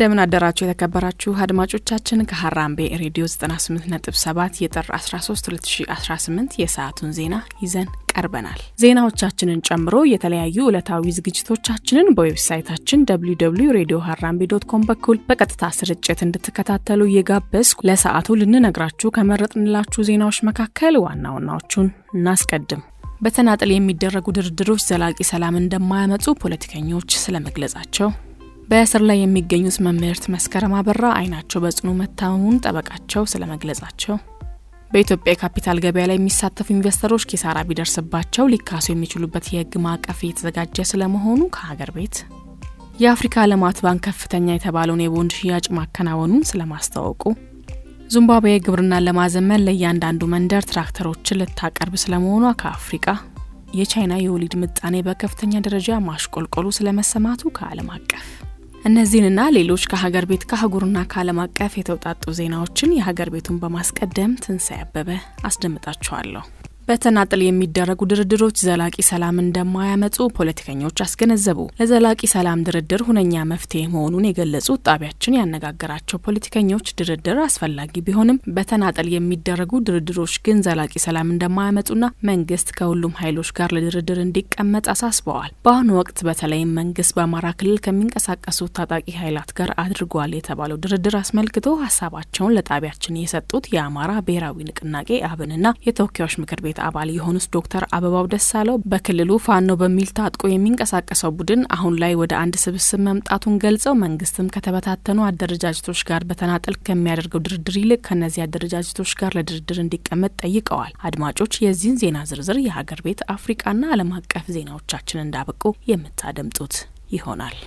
እንደምን አደራችሁ የተከበራችሁ አድማጮቻችን ከሐራምቤ ሬዲዮ 98.7 የጥር 13 2018 የሰዓቱን ዜና ይዘን ቀርበናል። ዜናዎቻችንን ጨምሮ የተለያዩ ዕለታዊ ዝግጅቶቻችንን በዌብሳይታችን www.radioharambe.com በኩል በቀጥታ ስርጭት እንድትከታተሉ እየጋበዝኩ ለሰዓቱ ልንነግራችሁ ከመረጥንላችሁ ዜናዎች መካከል ዋናዎቹን እናስቀድም። በተናጠል የሚደረጉ ድርድሮች ዘላቂ ሰላም እንደማያመጡ ፖለቲከኞች ስለመግለጻቸው፣ በእስር ላይ የሚገኙት መምህርት መስከረም አበራ አይናቸው በጽኑ መታመሙን ጠበቃቸው ስለመግለጻቸው፣ በኢትዮጵያ ካፒታል ገበያ ላይ የሚሳተፉ ኢንቨስተሮች ኪሳራ ቢደርስባቸው ሊካሱ የሚችሉበት የህግ ማዕቀፍ እየተዘጋጀ ስለመሆኑ ከሀገር ቤት፣ የአፍሪካ ልማት ባንክ ከፍተኛ የተባለውን የቦንድ ሽያጭ ማከናወኑን ስለማስታወቁ፣ ዚምባብዌ ግብርናን ለማዘመን ለእያንዳንዱ መንደር ትራክተሮችን ልታቀርብ ስለመሆኗ ከአፍሪካ፣ የቻይና የወሊድ ምጣኔ በከፍተኛ ደረጃ ማሽቆልቆሉ ስለመሰማቱ ከዓለም አቀፍ፣ እነዚህንና ሌሎች ከሀገር ቤት ከአህጉርና ከዓለም አቀፍ የተውጣጡ ዜናዎችን የሀገር ቤቱን በማስቀደም ትንሳኤ አበበ አስደምጣችኋለሁ። በተናጠል የሚደረጉ ድርድሮች ዘላቂ ሰላም እንደማያመጡ ፖለቲከኞች አስገነዘቡ። ለዘላቂ ሰላም ድርድር ሁነኛ መፍትሄ መሆኑን የገለጹት ጣቢያችን ያነጋገራቸው ፖለቲከኞች ድርድር አስፈላጊ ቢሆንም በተናጠል የሚደረጉ ድርድሮች ግን ዘላቂ ሰላም እንደማያመጡና መንግስት ከሁሉም ኃይሎች ጋር ለድርድር እንዲቀመጥ አሳስበዋል። በአሁኑ ወቅት በተለይም መንግስት በአማራ ክልል ከሚንቀሳቀሱ ታጣቂ ኃይላት ጋር አድርጓል የተባለው ድርድር አስመልክቶ ሀሳባቸውን ለጣቢያችን የሰጡት የአማራ ብሔራዊ ንቅናቄ አብንና የተወካዮች ምክር ቤት አባል የሆኑት ዶክተር አበባው ደሳለው በክልሉ ፋኖ በሚል ታጥቆ የሚንቀሳቀሰው ቡድን አሁን ላይ ወደ አንድ ስብስብ መምጣቱን ገልጸው መንግስትም ከተበታተኑ አደረጃጀቶች ጋር በተናጠል ከሚያደርገው ድርድር ይልቅ ከነዚህ አደረጃጀቶች ጋር ለድርድር እንዲቀመጥ ጠይቀዋል። አድማጮች የዚህን ዜና ዝርዝር የሀገር ቤት አፍሪካና ዓለም አቀፍ ዜናዎቻችን እንዳበቁ የምታደምጡት ይሆናል።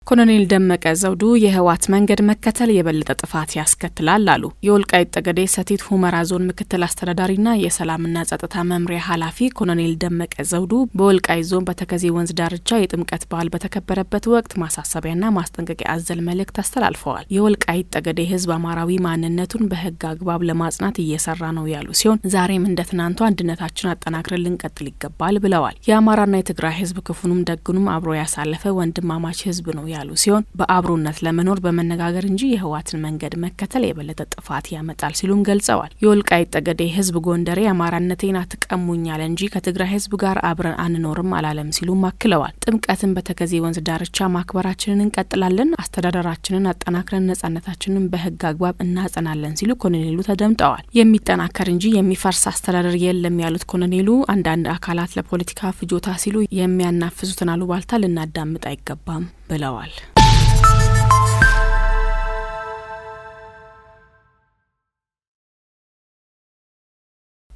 ኮሎኔል ደመቀ ዘውዱ የህወሓት መንገድ መከተል የበለጠ ጥፋት ያስከትላል አሉ። የወልቃይት ጠገዴ ሰቲት ሁመራ ዞን ምክትል አስተዳዳሪና የሰላምና ጸጥታ መምሪያ ኃላፊ ኮሎኔል ደመቀ ዘውዱ በወልቃይት ዞን በተከዜ ወንዝ ዳርቻ የጥምቀት በዓል በተከበረበት ወቅት ማሳሰቢያና ማስጠንቀቂያ አዘል መልእክት አስተላልፈዋል። የወልቃይት ጠገዴ ህዝብ አማራዊ ማንነቱን በህግ አግባብ ለማጽናት እየሰራ ነው ያሉ ሲሆን ዛሬም እንደ ትናንቱ አንድነታችን አጠናክረን ልንቀጥል ይገባል ብለዋል። የአማራና የትግራይ ህዝብ ክፉንም ደጉንም አብሮ ያሳለፈ ወንድማማች ህዝብ ነው ያሉ ሲሆን በአብሮነት ለመኖር በመነጋገር እንጂ የህወሓትን መንገድ መከተል የበለጠ ጥፋት ያመጣል ሲሉም ገልጸዋል። የወልቃይት ጠገዴ ህዝብ ጎንደሬ አማራነቴን አትቀሙኛል እንጂ ከትግራይ ህዝብ ጋር አብረን አንኖርም አላለም ሲሉም አክለዋል። ጥምቀትን በተከዜ ወንዝ ዳርቻ ማክበራችንን እንቀጥላለን፣ አስተዳደራችንን አጠናክረን ነጻነታችንን በህግ አግባብ እናጸናለን ሲሉ ኮሎኔሉ ተደምጠዋል። የሚጠናከር እንጂ የሚፈርስ አስተዳደር የለም ያሉት ኮሎኔሉ አንዳንድ አካላት ለፖለቲካ ፍጆታ ሲሉ የሚያናፍሱትን አሉባልታ ልናዳምጥ አይገባም ብለዋል።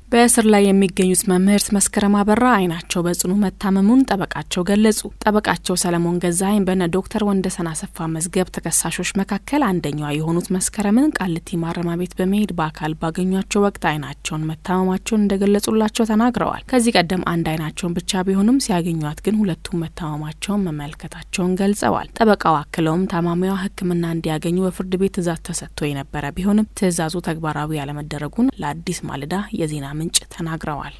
በእስር ላይ የሚገኙት መምህርት መስከረም አበራ አይናቸው በጽኑ መታመሙን ጠበቃቸው ገለጹ። ጠበቃቸው ሰለሞን ገዛኸኝ በነ ዶክተር ወንደሰን አሰፋ መዝገብ ተከሳሾች መካከል አንደኛዋ የሆኑት መስከረምን ቃሊቲ ማረሚያ ቤት በመሄድ በአካል ባገኟቸው ወቅት አይናቸውን መታመማቸውን እንደገለጹላቸው ተናግረዋል። ከዚህ ቀደም አንድ አይናቸውን ብቻ ቢሆንም ሲያገኟት ግን ሁለቱም መታመማቸውን መመልከታቸውን ገልጸዋል። ጠበቃው አክለውም ታማሚዋ ሕክምና እንዲያገኙ በፍርድ ቤት ትዕዛዝ ተሰጥቶ የነበረ ቢሆንም ትዕዛዙ ተግባራዊ ያለመደረጉን ለአዲስ ማለዳ የዜና ምንጭ ተናግረዋል።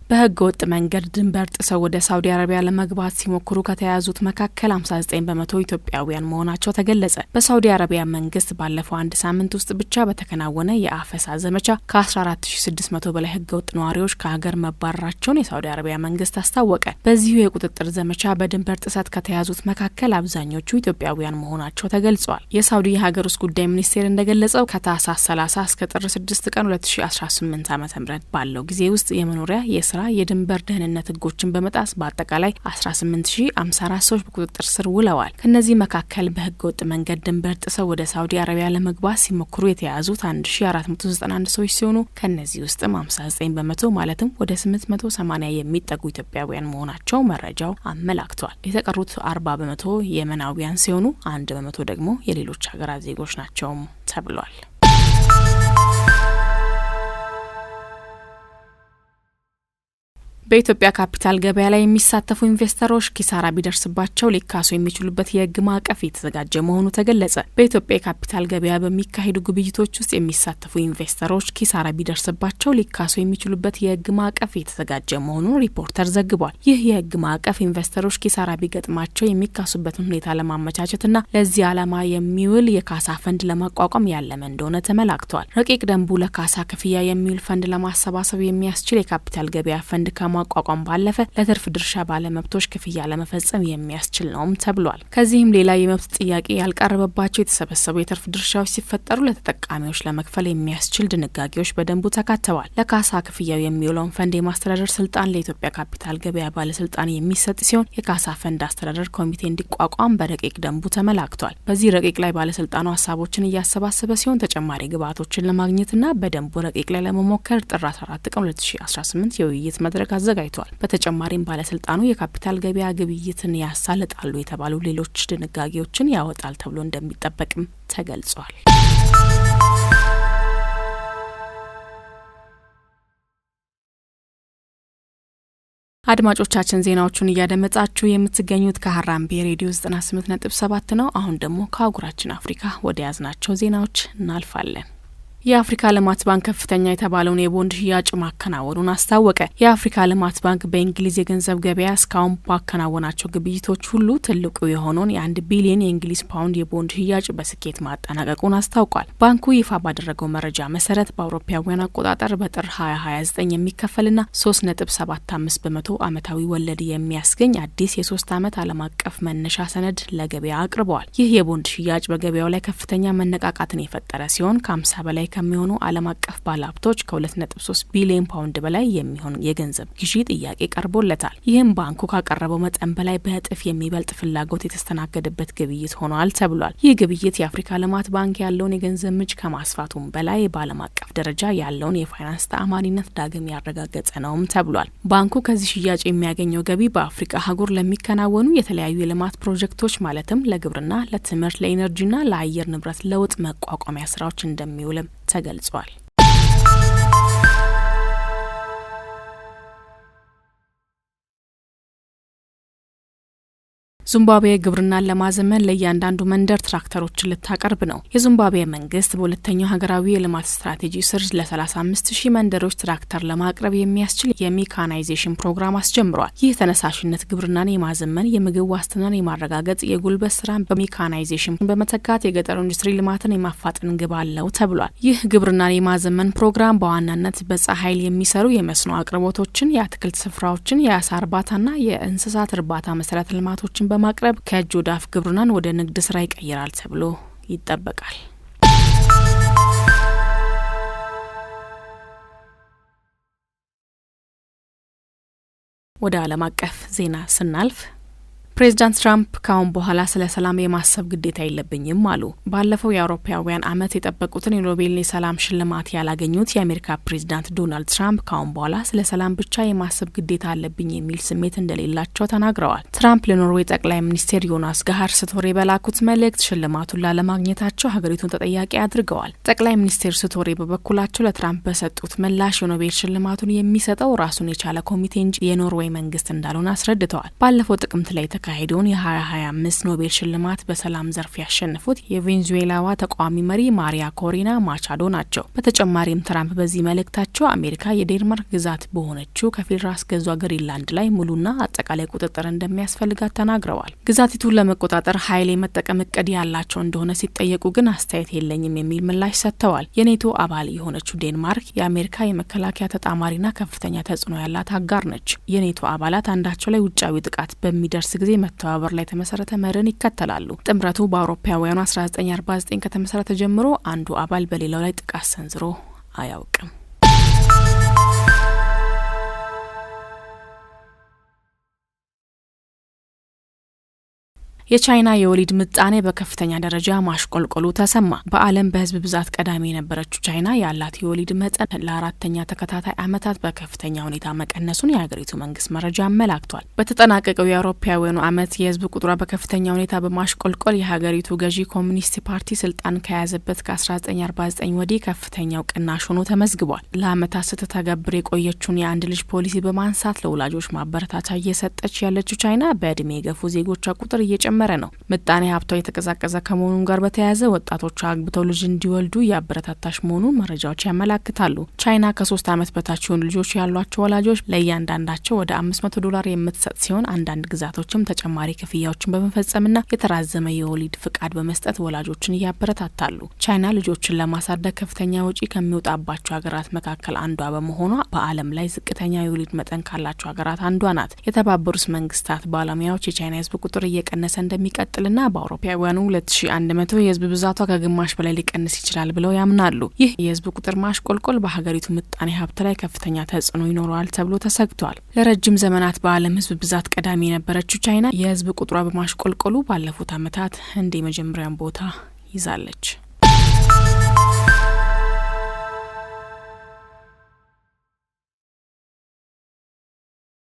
በህገ ወጥ መንገድ ድንበር ጥሰው ወደ ሳውዲ አረቢያ ለመግባት ሲሞክሩ ከተያዙት መካከል 59 በመቶ ኢትዮጵያውያን መሆናቸው ተገለጸ። በሳውዲ አረቢያ መንግስት ባለፈው አንድ ሳምንት ውስጥ ብቻ በተከናወነ የአፈሳ ዘመቻ ከ14600 በላይ ህገ ወጥ ነዋሪዎች ከሀገር መባረራቸውን የሳውዲ አረቢያ መንግስት አስታወቀ። በዚሁ የቁጥጥር ዘመቻ በድንበር ጥሰት ከተያዙት መካከል አብዛኞቹ ኢትዮጵያውያን መሆናቸው ተገልጿል። የሳውዲ የሀገር ውስጥ ጉዳይ ሚኒስቴር እንደገለጸው ከታህሳስ 30 እስከ ጥር 6 ቀን 2018 ዓ.ም ባለው ጊዜ ውስጥ የመኖሪያ የስራ የድንበር ደህንነት ህጎችን በመጣስ በአጠቃላይ 18054 ሰዎች በቁጥጥር ስር ውለዋል። ከነዚህ መካከል በህገ ወጥ መንገድ ድንበር ጥሰው ወደ ሳውዲ አረቢያ ለመግባት ሲሞክሩ የተያዙት 1491 ሰዎች ሲሆኑ ከነዚህ ውስጥም 59 በመቶ ማለትም ወደ 880 የሚጠጉ ኢትዮጵያውያን መሆናቸው መረጃው አመላክቷል። የተቀሩት 40 በመቶ የመናውያን ሲሆኑ 1 በመቶ ደግሞ የሌሎች ሀገራት ዜጎች ናቸው ተብሏል። በኢትዮጵያ ካፒታል ገበያ ላይ የሚሳተፉ ኢንቨስተሮች ኪሳራ ቢደርስባቸው ሊካሱ የሚችሉበት የሕግ ማዕቀፍ የተዘጋጀ መሆኑ ተገለጸ። በኢትዮጵያ የካፒታል ገበያ በሚካሄዱ ግብይቶች ውስጥ የሚሳተፉ ኢንቨስተሮች ኪሳራ ቢደርስባቸው ሊካሱ የሚችሉበት የሕግ ማዕቀፍ የተዘጋጀ መሆኑን ሪፖርተር ዘግቧል። ይህ የሕግ ማዕቀፍ ኢንቨስተሮች ኪሳራ ቢገጥማቸው የሚካሱበትን ሁኔታ ለማመቻቸትና ለዚህ ዓላማ የሚውል የካሳ ፈንድ ለማቋቋም ያለመ እንደሆነ ተመላክቷል። ረቂቅ ደንቡ ለካሳ ክፍያ የሚውል ፈንድ ለማሰባሰብ የሚያስችል የካፒታል ገበያ ፈንድ ማቋቋም ባለፈ ለትርፍ ድርሻ ባለመብቶች ክፍያ ለመፈጸም የሚያስችል ነውም ተብሏል። ከዚህም ሌላ የመብት ጥያቄ ያልቀረበባቸው የተሰበሰቡ የትርፍ ድርሻዎች ሲፈጠሩ ለተጠቃሚዎች ለመክፈል የሚያስችል ድንጋጌዎች በደንቡ ተካተዋል። ለካሳ ክፍያው የሚውለውን ፈንድ የማስተዳደር ስልጣን ለኢትዮጵያ ካፒታል ገበያ ባለስልጣን የሚሰጥ ሲሆን የካሳ ፈንድ አስተዳደር ኮሚቴ እንዲቋቋም በረቂቅ ደንቡ ተመላክቷል። በዚህ ረቂቅ ላይ ባለስልጣኑ ሀሳቦችን እያሰባሰበ ሲሆን ተጨማሪ ግብዓቶችን ለማግኘትና በደንቡ ረቂቅ ላይ ለመሞከር ጥር 14 ቀን 2018 የውይይት መድረክ አዘጋጅቷል። በተጨማሪም ባለስልጣኑ የካፒታል ገበያ ግብይትን ያሳልጣሉ የተባሉ ሌሎች ድንጋጌዎችን ያወጣል ተብሎ እንደሚጠበቅም ተገልጿል። አድማጮቻችን ዜናዎቹን እያደመጣችሁ የምትገኙት ከሀራምቤ ሬዲዮ 98.7 ነው። አሁን ደግሞ ከአህጉራችን አፍሪካ ወደ ያዝናቸው ዜናዎች እናልፋለን። የአፍሪካ ልማት ባንክ ከፍተኛ የተባለውን የቦንድ ሽያጭ ማከናወኑን አስታወቀ። የአፍሪካ ልማት ባንክ በእንግሊዝ የገንዘብ ገበያ እስካሁን ባከናወናቸው ግብይቶች ሁሉ ትልቁ የሆነውን የ1 ቢሊዮን የእንግሊዝ ፓውንድ የቦንድ ሽያጭ በስኬት ማጠናቀቁን አስታውቋል። ባንኩ ይፋ ባደረገው መረጃ መሰረት በአውሮፓውያን አቆጣጠር በጥር 2029 የሚከፈልና 3.75 በመቶ ዓመታዊ ወለድ የሚያስገኝ አዲስ የ3 ዓመት ዓለም አቀፍ መነሻ ሰነድ ለገበያ አቅርበዋል። ይህ የቦንድ ሽያጭ በገበያው ላይ ከፍተኛ መነቃቃትን የፈጠረ ሲሆን ከ50 በላይ ከሚሆኑ ዓለም አቀፍ ባለሀብቶች ከ2.3 ቢሊዮን ፓውንድ በላይ የሚሆን የገንዘብ ግዢ ጥያቄ ቀርቦለታል። ይህም ባንኩ ካቀረበው መጠን በላይ በእጥፍ የሚበልጥ ፍላጎት የተስተናገደበት ግብይት ሆኗል ተብሏል። ይህ ግብይት የአፍሪካ ልማት ባንክ ያለውን የገንዘብ ምንጭ ከማስፋቱም በላይ በዓለም አቀፍ ደረጃ ያለውን የፋይናንስ ተአማኒነት ዳግም ያረጋገጠ ነውም ተብሏል። ባንኩ ከዚህ ሽያጭ የሚያገኘው ገቢ በአፍሪካ አህጉር ለሚከናወኑ የተለያዩ የልማት ፕሮጀክቶች ማለትም ለግብርና፣ ለትምህርት፣ ለኢነርጂና ለአየር ንብረት ለውጥ መቋቋሚያ ስራዎች እንደሚውልም ተገልጿል። ዚምባብዌ ግብርናን ለማዘመን ለእያንዳንዱ መንደር ትራክተሮችን ልታቀርብ ነው። የዚምባብዌ መንግስት በሁለተኛው ሀገራዊ የልማት ስትራቴጂ ስር ለ35,000 መንደሮች ትራክተር ለማቅረብ የሚያስችል የሜካናይዜሽን ፕሮግራም አስጀምሯል። ይህ ተነሳሽነት ግብርናን የማዘመን፣ የምግብ ዋስትናን የማረጋገጥ፣ የጉልበት ስራን በሜካናይዜሽን በመተካት የገጠር ኢንዱስትሪ ልማትን የማፋጠን ግብ አለው ተብሏል። ይህ ግብርናን የማዘመን ፕሮግራም በዋናነት በፀሐይ ኃይል የሚሰሩ የመስኖ አቅርቦቶችን፣ የአትክልት ስፍራዎችን፣ የአሳ እርባታና የእንስሳት እርባታ መሰረተ ልማቶችን በማቅረብ ከእጅ ወደ አፍ ግብርናን ወደ ንግድ ስራ ይቀይራል ተብሎ ይጠበቃል። ወደ ዓለም አቀፍ ዜና ስናልፍ ፕሬዚዳንት ትራምፕ ካሁን በኋላ ስለ ሰላም የማሰብ ግዴታ የለብኝም አሉ። ባለፈው የአውሮፓውያን ዓመት የጠበቁትን የኖቤል የሰላም ሽልማት ያላገኙት የአሜሪካ ፕሬዚዳንት ዶናልድ ትራምፕ ካሁን በኋላ ስለ ሰላም ብቻ የማሰብ ግዴታ አለብኝ የሚል ስሜት እንደሌላቸው ተናግረዋል። ትራምፕ ለኖርዌይ ጠቅላይ ሚኒስትር ዮናስ ጋር ስቶሬ በላኩት መልእክት ሽልማቱን ላለማግኘታቸው ሀገሪቱን ተጠያቂ አድርገዋል። ጠቅላይ ሚኒስትር ስቶሬ በበኩላቸው ለትራምፕ በሰጡት ምላሽ የኖቤል ሽልማቱን የሚሰጠው ራሱን የቻለ ኮሚቴ እንጂ የኖርዌይ መንግስት እንዳልሆነ አስረድተዋል። ባለፈው ጥቅምት ላይ ሄዶን የ2025 ኖቤል ሽልማት በሰላም ዘርፍ ያሸነፉት የቬንዙዌላዋ ተቃዋሚ መሪ ማሪያ ኮሪና ማቻዶ ናቸው። በተጨማሪም ትራምፕ በዚህ መልእክታቸው አሜሪካ የዴንማርክ ግዛት በሆነችው ከፊል ራስ ገዟ ግሪንላንድ ላይ ሙሉና አጠቃላይ ቁጥጥር እንደሚያስፈልጋት ተናግረዋል። ግዛቲቱን ለመቆጣጠር ኃይል የመጠቀም እቅድ ያላቸው እንደሆነ ሲጠየቁ ግን አስተያየት የለኝም የሚል ምላሽ ሰጥተዋል። የኔቶ አባል የሆነችው ዴንማርክ የአሜሪካ የመከላከያ ተጣማሪና ከፍተኛ ተጽዕኖ ያላት አጋር ነች። የኔቶ አባላት አንዳቸው ላይ ውጫዊ ጥቃት በሚደርስ ጊዜ መተባበር ላይ የተመሰረተ መርህን ይከተላሉ። ጥምረቱ በአውሮፓውያኑ 1949 ከተመሰረተ ጀምሮ አንዱ አባል በሌላው ላይ ጥቃት ሰንዝሮ አያውቅም። የቻይና የወሊድ ምጣኔ በከፍተኛ ደረጃ ማሽቆልቆሉ ተሰማ። በዓለም በህዝብ ብዛት ቀዳሚ የነበረችው ቻይና ያላት የወሊድ መጠን ለአራተኛ ተከታታይ ዓመታት በከፍተኛ ሁኔታ መቀነሱን የሀገሪቱ መንግስት መረጃ አመላክቷል። በተጠናቀቀው የአውሮፓውያኑ ዓመት የህዝብ ቁጥሯ በከፍተኛ ሁኔታ በማሽቆልቆል የሀገሪቱ ገዢ ኮሚኒስት ፓርቲ ስልጣን ከያዘበት ከ1949 ወዲህ ከፍተኛው ቅናሽ ሆኖ ተመዝግቧል። ለዓመታት ስትተገብር የቆየችውን የአንድ ልጅ ፖሊሲ በማንሳት ለወላጆች ማበረታቻ እየሰጠች ያለችው ቻይና በእድሜ የገፉ ዜጎቿ ቁጥር እየጨመረ ነው። ምጣኔ ሀብቷ የተቀዛቀዘ ከመሆኑ ጋር በተያያዘ ወጣቶች አግብተው ልጅ እንዲወልዱ ያበረታታሽ መሆኑን መረጃዎች ያመላክታሉ። ቻይና ከ3 ዓመት በታች የሆኑ ልጆች ያሏቸው ወላጆች ለእያንዳንዳቸው ወደ $500 የምትሰጥ ሲሆን አንዳንድ ግዛቶችም ተጨማሪ ክፍያዎችን በመፈጸምና የተራዘመ የወሊድ ፍቃድ በመስጠት ወላጆችን እያበረታታሉ። ቻይና ልጆችን ለማሳደግ ከፍተኛ ወጪ ከሚወጣባቸው ሀገራት መካከል አንዷ በመሆኗ በዓለም ላይ ዝቅተኛ የወሊድ መጠን ካላቸው ሀገራት አንዷ ናት። የተባበሩት መንግስታት ባለሙያዎች የቻይና ህዝብ ቁጥር እየቀነሰ እንደሚቀጥልና በአውሮፓውያኑ 2100 የህዝብ ብዛቷ ከግማሽ በላይ ሊቀንስ ይችላል ብለው ያምናሉ። ይህ የህዝብ ቁጥር ማሽቆልቆል በሀገሪቱ ምጣኔ ሀብት ላይ ከፍተኛ ተጽዕኖ ይኖረዋል ተብሎ ተሰግቷል። ለረጅም ዘመናት በዓለም ህዝብ ብዛት ቀዳሚ የነበረችው ቻይና የህዝብ ቁጥሯ በማሽቆልቆሉ ባለፉት ዓመታት ህንድ የመጀመሪያውን ቦታ ይዛለች።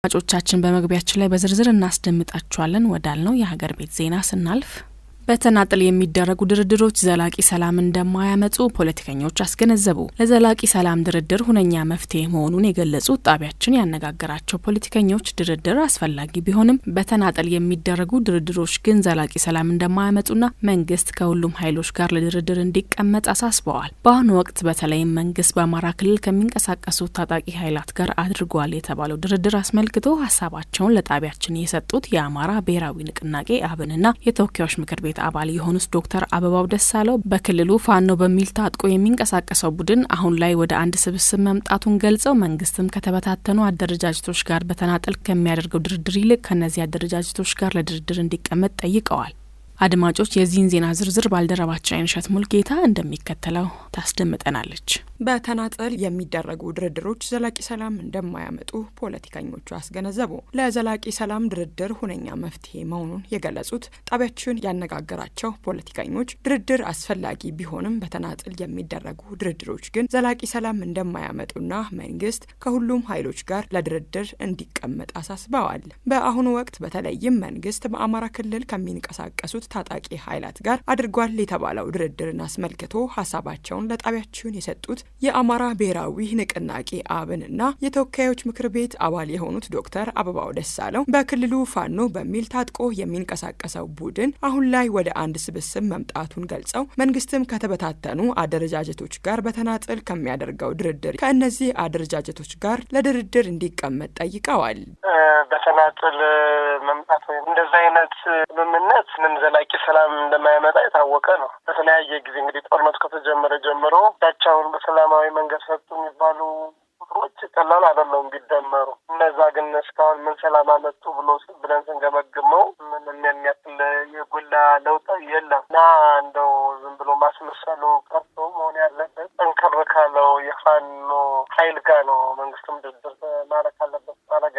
አድማጮቻችን በመግቢያችን ላይ በዝርዝር እናስደምጣችኋለን ወዳልነው የሀገር ቤት ዜና ስናልፍ በተናጠል የሚደረጉ ድርድሮች ዘላቂ ሰላም እንደማያመጡ ፖለቲከኞች አስገነዘቡ። ለዘላቂ ሰላም ድርድር ሁነኛ መፍትሄ መሆኑን የገለጹት ጣቢያችን ያነጋገራቸው ፖለቲከኞች ድርድር አስፈላጊ ቢሆንም በተናጠል የሚደረጉ ድርድሮች ግን ዘላቂ ሰላም እንደማያመጡና መንግስት ከሁሉም ኃይሎች ጋር ለድርድር እንዲቀመጥ አሳስበዋል። በአሁኑ ወቅት በተለይም መንግስት በአማራ ክልል ከሚንቀሳቀሱ ታጣቂ ኃይላት ጋር አድርጓል የተባለው ድርድር አስመልክቶ ሀሳባቸውን ለጣቢያችን የሰጡት የአማራ ብሔራዊ ንቅናቄ አብንና የተወካዮች ምክር ቤት አባል የሆኑት ዶክተር አበባው ደሳለው በክልሉ ፋኖ በሚል ታጥቆ የሚንቀሳቀሰው ቡድን አሁን ላይ ወደ አንድ ስብስብ መምጣቱን ገልጸው መንግስትም ከተበታተኑ አደረጃጀቶች ጋር በተናጠል ከሚያደርገው ድርድር ይልቅ ከነዚህ አደረጃጀቶች ጋር ለድርድር እንዲቀመጥ ጠይቀዋል። አድማጮች የዚህን ዜና ዝርዝር ባልደረባችን አይንሸት ሙልጌታ እንደሚከተለው ታስደምጠናለች። በተናጠል የሚደረጉ ድርድሮች ዘላቂ ሰላም እንደማያመጡ ፖለቲከኞቹ አስገነዘቡ። ለዘላቂ ሰላም ድርድር ሁነኛ መፍትሄ መሆኑን የገለጹት ጣቢያችን ያነጋገራቸው ፖለቲከኞች ድርድር አስፈላጊ ቢሆንም በተናጠል የሚደረጉ ድርድሮች ግን ዘላቂ ሰላም እንደማያመጡና መንግስት ከሁሉም ኃይሎች ጋር ለድርድር እንዲቀመጥ አሳስበዋል። በአሁኑ ወቅት በተለይም መንግስት በአማራ ክልል ከሚንቀሳቀሱት ታጣቂ ኃይላት ጋር አድርጓል የተባለው ድርድርን አስመልክቶ ሀሳባቸውን ለጣቢያችን የሰጡት የአማራ ብሔራዊ ንቅናቄ አብንና የተወካዮች ምክር ቤት አባል የሆኑት ዶክተር አበባው ደሳለው በክልሉ ፋኖ በሚል ታጥቆ የሚንቀሳቀሰው ቡድን አሁን ላይ ወደ አንድ ስብስብ መምጣቱን ገልጸው መንግስትም ከተበታተኑ አደረጃጀቶች ጋር በተናጠል ከሚያደርገው ድርድር ከእነዚህ አደረጃጀቶች ጋር ለድርድር እንዲቀመጥ ጠይቀዋል። በተናጠል መምጣት ወይም እንደዚህ አይነት ስምምነት ዘላቂ ሰላም እንደማያመጣ የታወቀ ነው። በተለያየ ጊዜ እንግዲህ ጦርነቱ ከተጀመረ ጀምሮ ዳቻውን በሰላማዊ መንገድ ሰጡ የሚባሉ ቁጥሮች ቀላል አይደለም ቢደመሩ። እነዛ ግን እስካሁን ምን ሰላም አመጡ ብለን ስንገመግመው ምንም የሚያክል የጎላ ለውጥ የለም እና እንደው ዝም ብሎ ማስመሰሉ ቀርቶ መሆን ያለበት ጠንከር ካለው የፋኖ ኃይል ጋር ነው መንግስትም ድርድር ማድረግ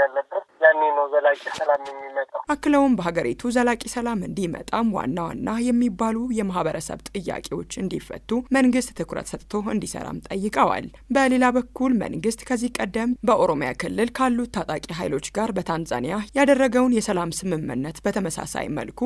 ያለበት። ያኔ ነው ዘላቂ ሰላም የሚመጣው። አክለውም በሀገሪቱ ዘላቂ ሰላም እንዲመጣም ዋና ዋና የሚባሉ የማህበረሰብ ጥያቄዎች እንዲፈቱ መንግስት ትኩረት ሰጥቶ እንዲሰራም ጠይቀዋል። በሌላ በኩል መንግስት ከዚህ ቀደም በኦሮሚያ ክልል ካሉት ታጣቂ ኃይሎች ጋር በታንዛኒያ ያደረገውን የሰላም ስምምነት በተመሳሳይ መልኩ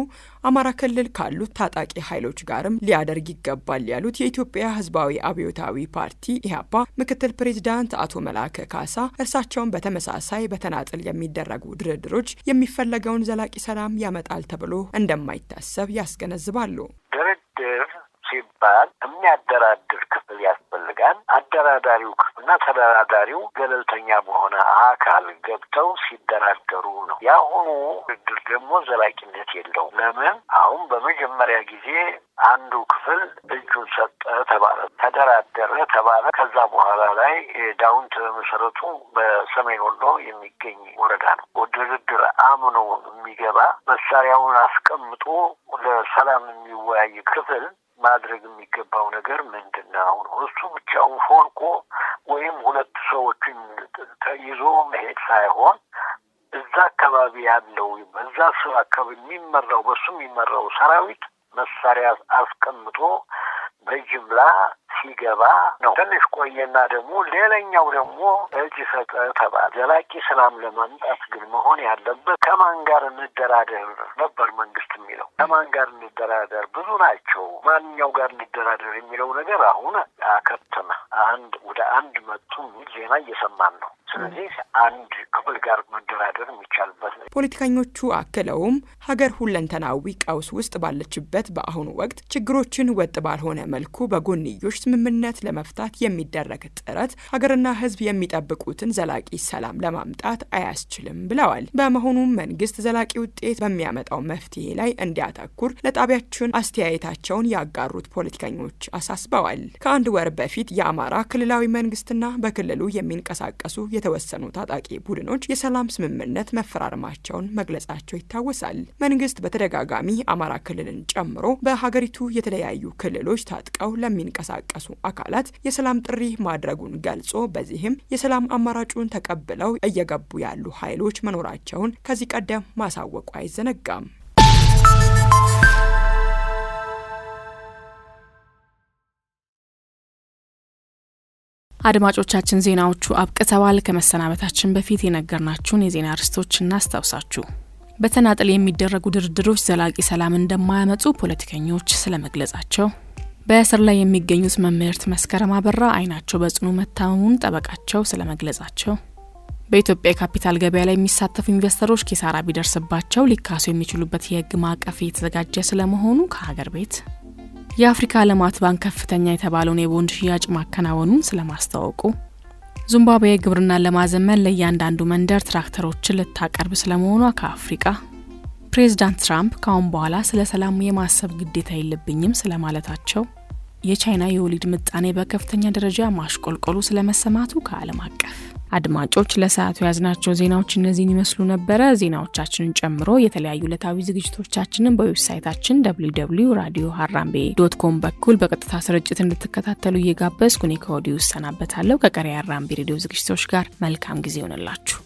አማራ ክልል ካሉት ታጣቂ ኃይሎች ጋርም ሊያደርግ ይገባል ያሉት የኢትዮጵያ ህዝባዊ አብዮታዊ ፓርቲ ኢህአፓ ምክትል ፕሬዝዳንት አቶ መላከ ካሳ እርሳቸውን በተመሳሳይ በተናጠል የሚደረጉ ድርድሮች የሚፈለገውን ዘላቂ ሰላም ያመጣል ተብሎ እንደማይታሰብ ያስገነዝባሉ። ድርድር ሲባል የሚያደራድር ክፍል ያስፈልጋል። አደራዳሪው ክፍልና ተደራዳሪው ገለልተኛ በሆነ አካል ገብተው ሲደራደሩ ነው። የአሁኑ ድርድር ደግሞ ዘላቂነት የለውም። ለምን? አሁን በመጀመሪያ ጊዜ አንዱ ክፍል እጁን ሰጠ ተባለ፣ ተደራደረ ተባለ። ከዛ በኋላ ላይ ዳውንት መሰረቱ በሰሜን ወሎ የሚገኝ ወረዳ ነው። ወደ ድርድር አምኖ የሚገባ መሳሪያውን አስቀምጦ ለሰላም የሚወያይ ክፍል ማድረግ የሚገባው ነገር ምንድነው? እሱ ብቻውን ፎልቆ ወይም ሁለት ሰዎችን ተይዞ መሄድ ሳይሆን እዛ አካባቢ ያለው በዛ ሰው አካባቢ የሚመራው በሱ የሚመራው ሰራዊት መሳሪያ አስቀምጦ በጅምላ ሲገባ ነው። ትንሽ ቆየና ደግሞ ሌላኛው ደግሞ እጅ ሰጠ ተባለ። ዘላቂ ሰላም ለማምጣት ግን መሆን ያለበት ከማን ጋር እንደራደር ነበር መንግስት የሚለው። ከማን ጋር እንደራደር ብዙ ናቸው። ማንኛው ጋር እንደራደር የሚለው ነገር አሁን አከተመ። ወደ አንድ መጡ ዜና እየሰማን ነው። ስለዚህ አንድ ክፍል ጋር መደራደር የሚቻልበት ነው። ፖለቲከኞቹ አክለውም ሀገር ሁለንተናዊ ቀውስ ውስጥ ባለችበት በአሁኑ ወቅት ችግሮችን ወጥ ባልሆነ መልኩ በጎንዮሽ ስምምነት ለመፍታት የሚደረግ ጥረት ሀገርና ሕዝብ የሚጠብቁትን ዘላቂ ሰላም ለማምጣት አያስችልም ብለዋል። በመሆኑም መንግስት ዘላቂ ውጤት በሚያመጣው መፍትሄ ላይ እንዲያተኩር ለጣቢያችን አስተያየታቸውን ያጋሩት ፖለቲከኞች አሳስበዋል። ከአንድ ወር በፊት የአማራ ክልላዊ መንግስትና በክልሉ የሚንቀሳቀሱ የተወሰኑ ታጣቂ ቡድኖች የሰላም ስምምነት መፈራረማቸውን መግለጻቸው ይታወሳል። መንግስት በተደጋጋሚ አማራ ክልልን ጨምሮ በሀገሪቱ የተለያዩ ክልሎች ታጥቀው ለሚንቀሳቀሱ አካላት የሰላም ጥሪ ማድረጉን ገልጾ በዚህም የሰላም አማራጩን ተቀብለው እየገቡ ያሉ ኃይሎች መኖራቸውን ከዚህ ቀደም ማሳወቁ አይዘነጋም። አድማጮቻችን ዜናዎቹ አብቅተዋል። ከመሰናበታችን በፊት የነገርናችሁን የዜና ርዕሶች እናስታውሳችሁ። በተናጠል የሚደረጉ ድርድሮች ዘላቂ ሰላም እንደማያመጡ ፖለቲከኞች ስለመግለጻቸው፣ በእስር ላይ የሚገኙት መምህርት መስከረም አበራ አይናቸው በጽኑ መታመሙን ጠበቃቸው ስለመግለጻቸው፣ በኢትዮጵያ የካፒታል ገበያ ላይ የሚሳተፉ ኢንቨስተሮች ኪሳራ ቢደርስባቸው ሊካሱ የሚችሉበት የህግ ማዕቀፍ እየተዘጋጀ ስለመሆኑ ከሀገር ቤት፣ የአፍሪካ ልማት ባንክ ከፍተኛ የተባለውን የቦንድ ሽያጭ ማከናወኑን ስለማስታወቁ፣ ዚምባብዌ ግብርናን ለማዘመን ለእያንዳንዱ መንደር ትራክተሮችን ልታቀርብ ስለመሆኗ ከአፍሪካ፣ ፕሬዝዳንት ትራምፕ ካሁን በኋላ ስለ ሰላም የማሰብ ግዴታ የለብኝም ስለማለታቸው፣ የቻይና የወሊድ ምጣኔ በከፍተኛ ደረጃ ማሽቆልቆሉ ስለመሰማቱ ከዓለም አቀፍ። አድማጮች ለሰዓቱ ያዝናቸው ዜናዎች እነዚህን ይመስሉ ነበረ። ዜናዎቻችንን ጨምሮ የተለያዩ ዕለታዊ ዝግጅቶቻችንን በዌብሳይታችን www.radioharambe.com በኩል በቀጥታ ስርጭት እንድትከታተሉ እየጋበዝኩ እኔ ከወዲሁ እሰናበታለሁ። ከቀሪ ሃራምቤ ሬዲዮ ዝግጅቶች ጋር መልካም ጊዜ ይሁንላችሁ።